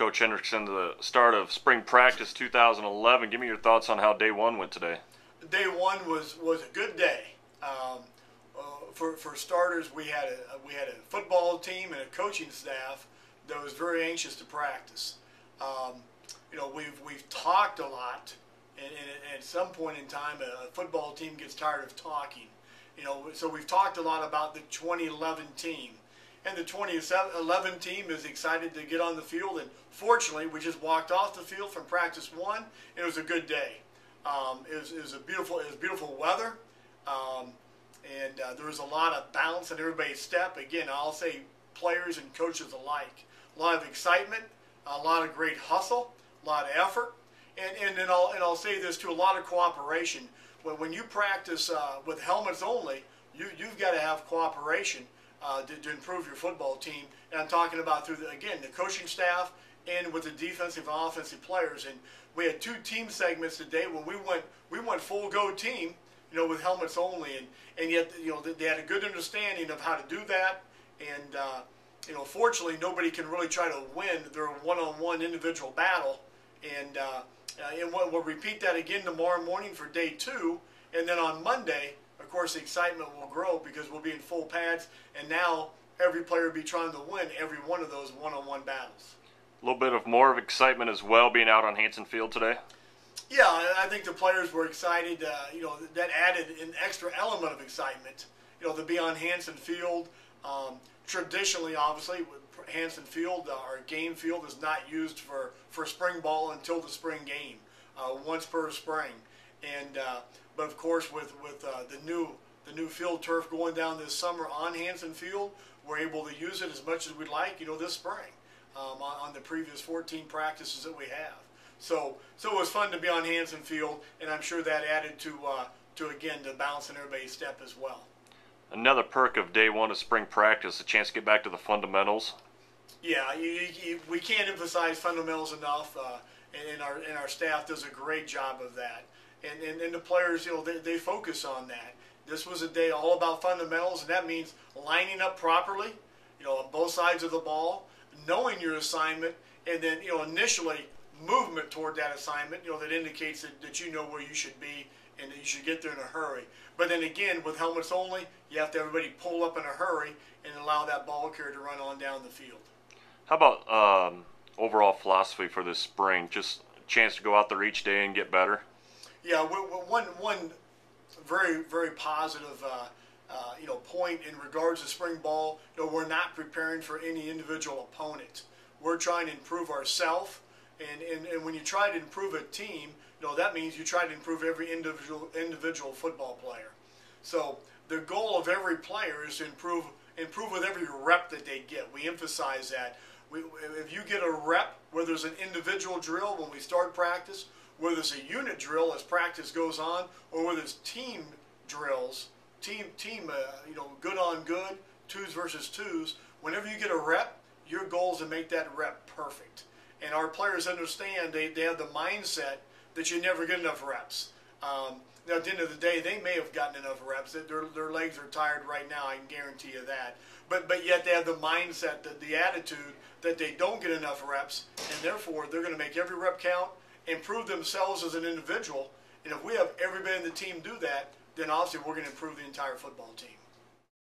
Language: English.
Coach Hendrickson, the start of spring practice 2011. Give me your thoughts on how day one went today. Day one was a good day. For starters, we had a football team and a coaching staff that was very anxious to practice. We've talked a lot, and at some point in time, a football team gets tired of talking. So we've talked a lot about the 2011 team, and the 2011 team is excited to get on the field. And fortunately, we just walked off the field from practice one, and it was a good day. It was beautiful weather. There was a lot of bounce in everybody's step. Again, I'll say players and coaches alike. A lot of excitement, a lot of great hustle, a lot of effort, and I'll say this too, a lot of cooperation. When you practice with helmets only, you've got to have cooperation to improve your football team. And I'm talking about through the coaching staff and with the defensive and offensive players. And we had two team segments today when we went full go team, with helmets only, and yet they had a good understanding of how to do that. And fortunately, nobody can really try to win their one-on-one individual battle. And we'll repeat that again tomorrow morning for day two, and then on Monday, of course, the excitement will grow because we'll be in full pads, and now every player will be trying to win every one of those one-on-one battles. A little bit of more of excitement as well being out on Hanson Field today. Yeah, I think the players were excited. That added an extra element of excitement. To be on Hanson Field. Traditionally, obviously, Hanson Field, our game field, is not used for spring ball until the spring game, once per spring. But of course, with the new field turf going down this summer on Hanson Field, we're able to use it as much as we'd like, this spring, on the previous 14 practices that we have. So it was fun to be on Hanson Field, and I'm sure that added to again the bounce in everybody's step as well. Another perk of day one of spring practice, a chance to get back to the fundamentals. Yeah, we can't emphasize fundamentals enough, and our staff does a great job of that. And the players, they focus on that. This was a day all about fundamentals, and that means lining up properly, on both sides of the ball, knowing your assignment, and then, initially movement toward that assignment, that indicates that you know where you should be and that you should get there in a hurry. But then again, with helmets only, you have to have everybody pull up in a hurry and allow that ball carrier to run on down the field. How about overall philosophy for this spring? Just a chance to go out there each day and get better? Yeah, one very, very positive point in regards to spring ball, we're not preparing for any individual opponent. We're trying to improve ourselves, and when you try to improve a team, that means you try to improve every individual football player. So the goal of every player is to improve with every rep that they get. We emphasize that. If you get a rep, whether it's an individual drill when we start practice, whether it's a unit drill as practice goes on, or whether it's team drills, good on good, twos versus twos, whenever you get a rep, your goal is to make that rep perfect. And our players understand, they have the mindset that you never get enough reps. Now, at the end of the day, they may have gotten enough reps. Their legs are tired right now, I can guarantee you that. But yet they have the mindset, the attitude that they don't get enough reps, and therefore they're going to make every rep count, improve themselves as an individual. And if we have everybody in the team do that, then obviously we're going to improve the entire football team.